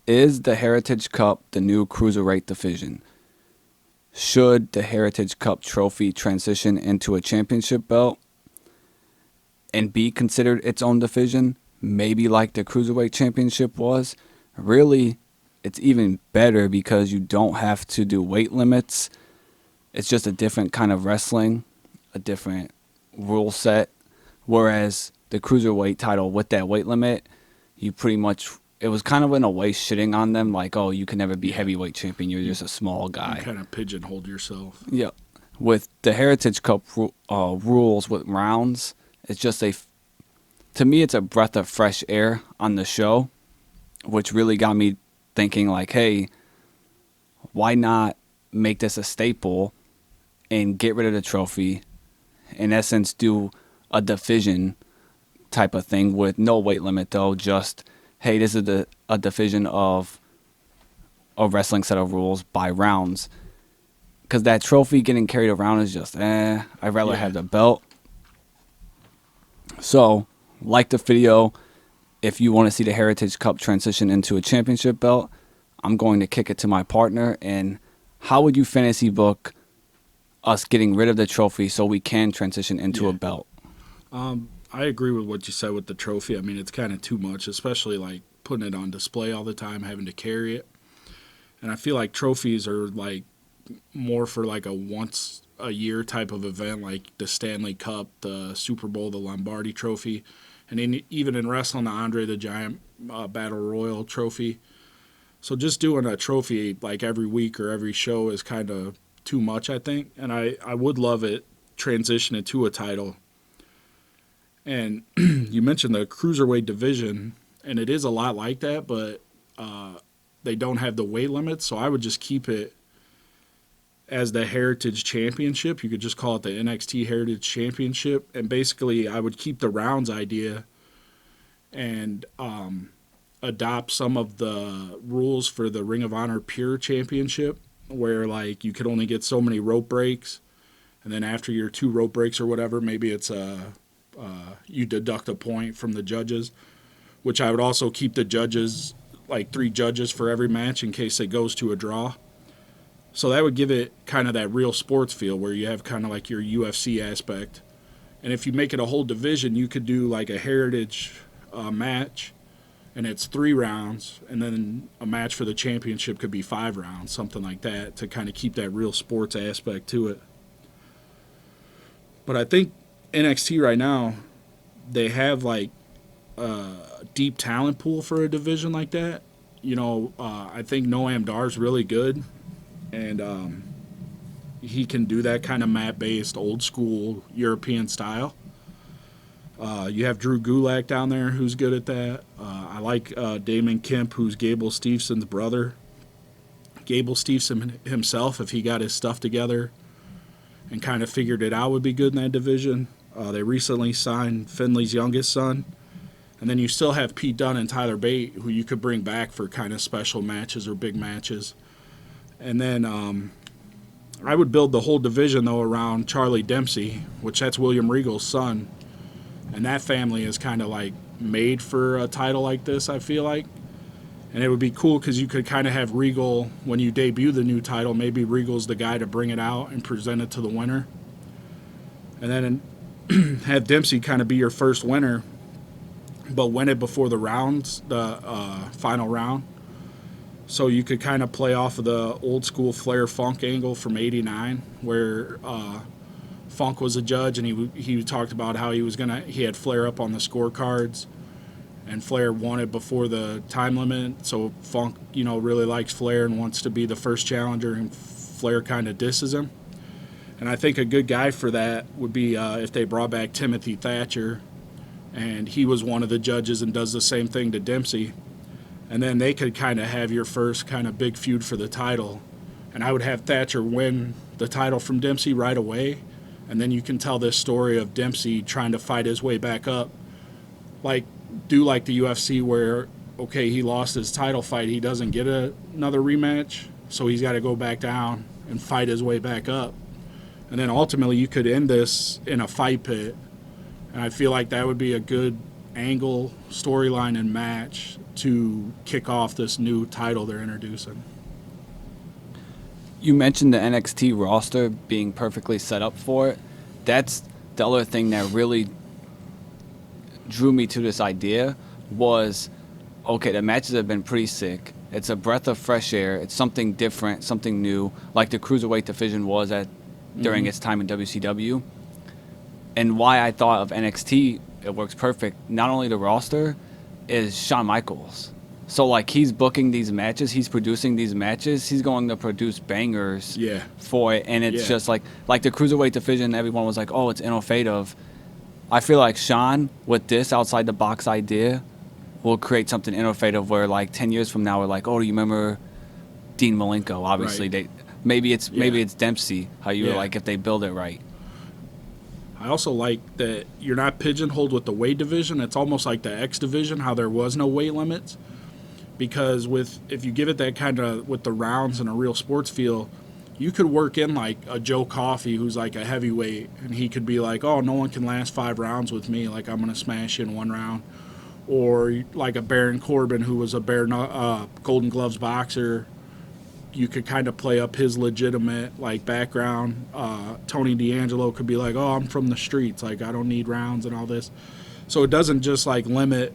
Is the Heritage Cup the new cruiserweight division? Should the Heritage Cup trophy transition into a championship belt and be considered its own division, maybe like the cruiserweight championship was? Really, it's even better because you don't have to do weight limits. It's just a different kind of wrestling, a different rule set. Whereas the cruiserweight title with that weight limit, you pretty much, it was kind of in a way shitting on them, like, oh, you can never be heavyweight champion, you're just a small guy. You kind of pigeonholed yourself. Yeah. With the Heritage Cup rules with rounds, it's just to me, it's a breath of fresh air on the show, which really got me thinking, like, hey, why not make this a staple and get rid of the trophy? In essence, do a division type of thing with no weight limit, though. Just, hey, this is a division of a wrestling set of rules by rounds. Because that trophy getting carried around is just, I'd rather have the belt. So, like the video, if you want to see the Heritage Cup transition into a championship belt, I'm going to kick it to my partner. And how would you fantasy book us getting rid of the trophy so we can transition into a belt? I agree with what you said with the trophy. I mean, it's kind of too much, especially like putting it on display all the time, having to carry it. And I feel like trophies are like more for like a once a year type of event, like the Stanley Cup, the Super Bowl, the Lombardi Trophy, and even in wrestling, the Andre the Giant Battle Royal Trophy. So just doing a trophy like every week or every show is kind of too much, I think. And I would love it transition into a title. And you mentioned the cruiserweight division, and it is a lot like that, but they don't have the weight limit, so I would just keep it as the Heritage Championship. You could just call it the NXT Heritage Championship, and basically I would keep the rounds idea and adopt some of the rules for the Ring of Honor Pure Championship, where like you could only get so many rope breaks, and then after your 2 rope breaks or whatever, maybe it's you deduct a point from the judges, which I would also keep the judges, like 3 judges for every match in case it goes to a draw. So that would give it kind of that real sports feel where you have kind of like your UFC aspect. And if you make it a whole division, you could do like a heritage match, and it's 3 rounds, and then a match for the championship could be 5 rounds, something like that, to kind of keep that real sports aspect to it. But I think NXT right now, they have like a deep talent pool for a division like that. You know, I think Noam Dar's really good, and he can do that kind of mat-based, old-school European style. You have Drew Gulak down there who's good at that. I like Damon Kemp, who's Gable Stevenson's brother. Gable Stevenson himself, if he got his stuff together and kind of figured it out, would be good in that division. They recently signed Finley's youngest son. And then you still have Pete Dunne and Tyler Bate, who you could bring back for kind of special matches or big matches. And then I would build the whole division, though, around Charlie Dempsey, which that's William Regal's son. And that family is kind of like made for a title like this, I feel like. And it would be cool because you could kind of have Regal, when you debut the new title, maybe Regal's the guy to bring it out and present it to the winner. And then have Dempsey kind of be your first winner, but win it before the rounds, the final round. So you could kind of play off of the old school Flair Funk angle from '89, where Funk was a judge, and he talked about how he had Flair up on the scorecards, and Flair won it before the time limit. So Funk, really likes Flair and wants to be the first challenger, and Flair kind of disses him. And I think a good guy for that would be if they brought back Timothy Thatcher, and he was one of the judges and does the same thing to Dempsey. And then they could kind of have your first kind of big feud for the title. And I would have Thatcher win the title from Dempsey right away. And then you can tell this story of Dempsey trying to fight his way back up. Like the UFC where, okay, he lost his title fight. He doesn't get another rematch. So he's got to go back down and fight his way back up. And then ultimately you could end this in a fight pit. And I feel like that would be a good angle, storyline, and match to kick off this new title they're introducing. You mentioned the NXT roster being perfectly set up for it. That's the other thing that really drew me to this idea was, okay, the matches have been pretty sick. It's a breath of fresh air. It's something different, something new, like the cruiserweight division was during its time in WCW. And why I thought of NXT, it works perfect. Not only the roster, is Shawn Michaels. So, like, he's booking these matches, he's producing these matches, he's going to produce bangers for it, and it's just like the cruiserweight division, everyone was like, oh, it's innovative. I feel like Shawn, with this outside-the-box idea, will create something innovative where, like, 10 years from now, we're like, oh, do you remember Dean Malenko? Obviously, maybe it's Dempsey, how you were like, if they build it right. I also like that you're not pigeonholed with the weight division. It's almost like the X division, how there was no weight limits. Because if you give it that kind of, with the rounds and a real sports feel, you could work in like a Joe Coffey who's like a heavyweight, and he could be like, oh, no one can last 5 rounds with me. Like, I'm going to smash you in 1 round. Or like a Baron Corbin who was a Golden Gloves boxer. You could kind of play up his legitimate like background. Tony D'Angelo could be like, oh, I'm from the streets. Like, I don't need rounds and all this. So it doesn't just like limit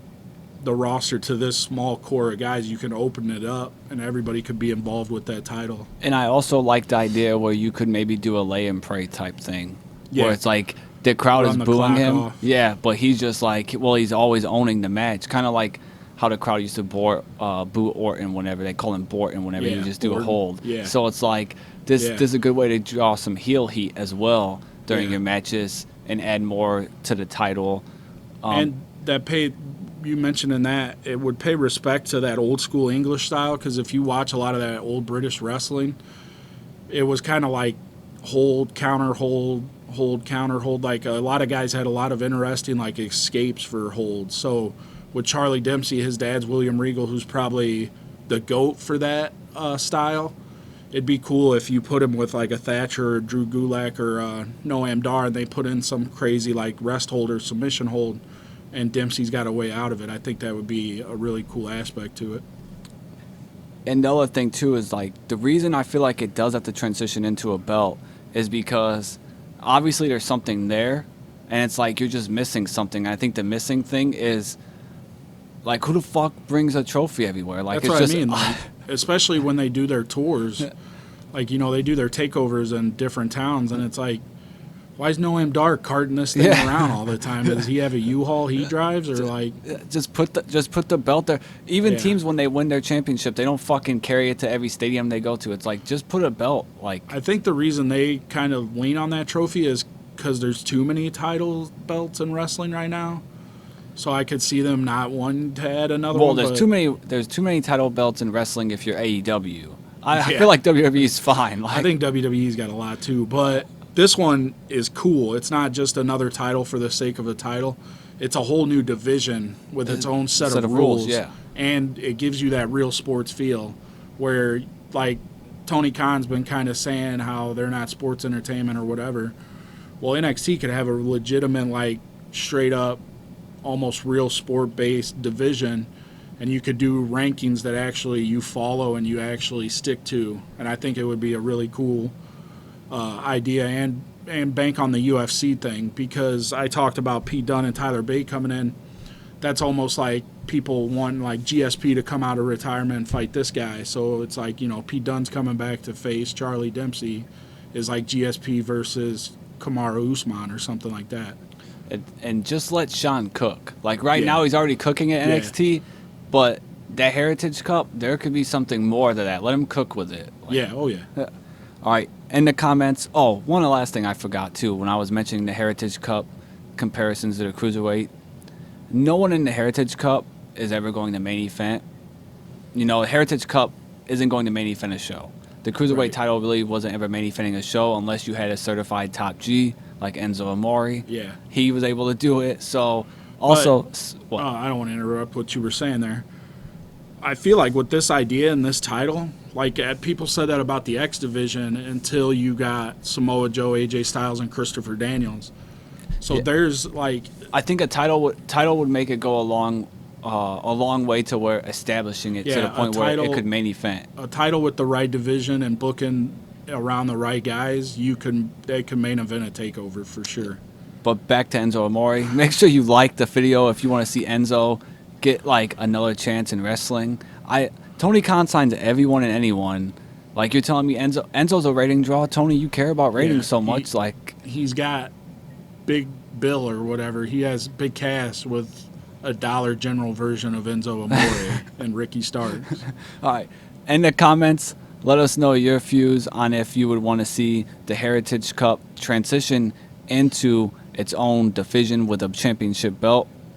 the roster to this small core of guys. You can open it up and everybody could be involved with that title. And I also like the idea where you could maybe do a lay and pray type thing. Where it's like the crowd is booing him. Off. Yeah, but he's just like, well, he's always owning the match. Kind of like how the crowd used to boo Orton whenever they call him Borton whenever you just do a hold. Yeah. So it's like this is a good way to draw some heel heat as well during your matches and add more to the title. And that you mentioned in that, it would pay respect to that old school English style, because if you watch a lot of that old British wrestling, it was kind of like hold, counter, hold, counter, hold. Like, a lot of guys had a lot of interesting like escapes for holds. So with Charlie Dempsey, his dad's William Regal, who's probably the GOAT for that style. It'd be cool if you put him with like a Thatcher or Drew Gulak or Noam Dar, and they put in some crazy like rest hold or submission hold, and Dempsey's got a way out of it. I think that would be a really cool aspect to it. And the other thing, too, is, like, the reason I feel like it does have to transition into a belt is because obviously there's something there, and it's like you're just missing something. I think the missing thing is, like, who the fuck brings a trophy everywhere? Like, that's what I mean. Like, especially when they do their tours. Like, you know, they do their takeovers in different towns, and it's like, why is Noam Dar carting this thing around all the time? Does he have a U-Haul he drives, or like just put the belt there? Even teams, when they win their championship, they don't fucking carry it to every stadium they go to. It's like, just put a belt. Like, I think the reason they kind of lean on that trophy is because there's too many title belts in wrestling right now. So I could see them not wanting to add another one. Well, there's too many title belts in wrestling if you're AEW. I feel like WWE's fine. Like, I think WWE's got a lot too, but this one is cool. It's not just another title for the sake of a title. It's a whole new division with its own set of rules. Yeah. And it gives you that real sports feel where, like, Tony Khan's been kind of saying how they're not sports entertainment or whatever. Well, NXT could have a legitimate, like, straight up, almost real sport-based division, and you could do rankings that actually you follow and you actually stick to. And I think it would be a really cool idea, and bank on the UFC thing, because I talked about Pete Dunne and Tyler Bate coming in. That's almost like people want like GSP to come out of retirement and fight this guy. So it's like, you know, Pete Dunne's coming back to face Charlie Dempsey is like GSP versus Kamaru Usman or something like that. And just let Shawn cook. Like right now he's already cooking at NXT, but that Heritage Cup, there could be something more to that. Let him cook with it. Like, all right, in the comments. Oh, one last thing I forgot, too, when I was mentioning the Heritage Cup comparisons to the Cruiserweight. No one in the Heritage Cup is ever going to main event. You know, the Heritage Cup isn't going to main event a show. The Cruiserweight title really wasn't ever main eventing a show unless you had a certified top G, like Enzo Amore. Yeah. He was able to do it, so also... But, I don't want to interrupt what you were saying there. I feel like with this idea and this title... Like, people said that about the X division until you got Samoa Joe, AJ Styles, and Christopher Daniels. So there's, like... I think a title would make it go along a long way to where establishing it to the point where it could main event. A title with the right division and booking around the right guys, they can main event a takeover for sure. But back to Enzo Amore. Make sure you like the video if you want to see Enzo get like another chance in wrestling. Tony Khan signs everyone and anyone. Like you're telling me Enzo's a rating draw. Tony, you care about ratings so much. He's got Big Bill or whatever. He has Big Cass with a Dollar General version of Enzo Amore and Ricky Starks. All right. In the comments, let us know your views on if you would want to see the Heritage Cup transition into its own division with a championship belt.